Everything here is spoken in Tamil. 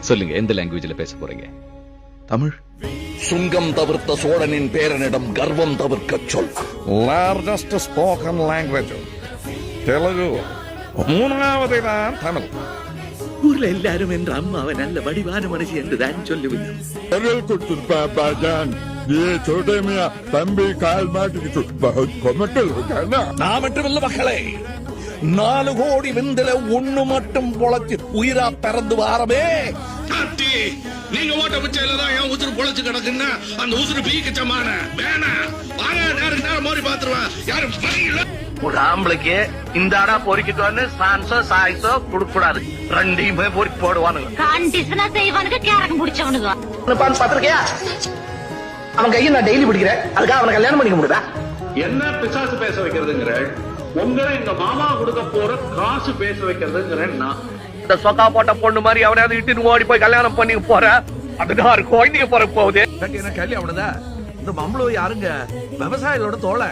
சொல்லுங்க, எந்த லாங்குவேஜ்ல பேச போறீங்க? தமிழ். சுங்கம் தவிர்த்த சோழனின் பேரனிடம் கர்வம் தவிர்க்க சொல். லார்ஜஸ்ட் ஸ்போக்கன் லாங்குவேஜ் தெலுங்கு, மூணாவது தான் தமிழ். ஊர்ல எல்லாரும் என்ற அம்மாவை நல்ல வடிவான மனுஷி என்றுதான் சொல்லுவேன். தம்பி கால் மாட்டுக்கு நான் மட்டுமில்ல மக்களே, 4 கோடி விந்தில ஒண்ணு மட்டும் பொழைச்சு உயிரா பிறந்து வாரமே. நீங்க ஓட்ட பிச்சையிலதான் என் உசுறு பொழைச்சு கிடக்குன்னா அந்த உசுறு பீக்கச்சமான வேணா வாங்க, நேருக்கு நேரம் மோரி பாத்துருவேன். யாரும் ஒரு ஆம்பளைக்கு இந்த ஆடா பொறிக்கிட்டு சான்ஸோ சாய்ஸோ கொடுக்க கூடாது, ரெண்டையுமே பொறிக்கு போடுவானுங்க. கண்டிஷனா செய்வானுங்க, கேரகம் பிடிச்சவனுங்க. பாத்திருக்கியா? அவன் கையை நான் டெய்லி பிடிக்கிறேன், அதுக்காக அவனை கல்யாணம் பண்ணிக்க முடியுதா? என்ன பிசாசு பேச வைக்கிறதுங்கிற உங்களை எங்க மாமா கொடுக்க போற காசு பேச வைக்கிறதுங்கிறேன். இந்த சொக்கா போட்ட பொண்ணு மாதிரி அவனையாவது இட்டுன்னு ஓடி போய் கல்யாணம் பண்ணி போற, அதுதான் குழந்தைங்க போற போகுது. என்ன கேள்வி அவனதா? இந்த மம்பளம் யாருங்க? விவசாயிகளோட தோழ.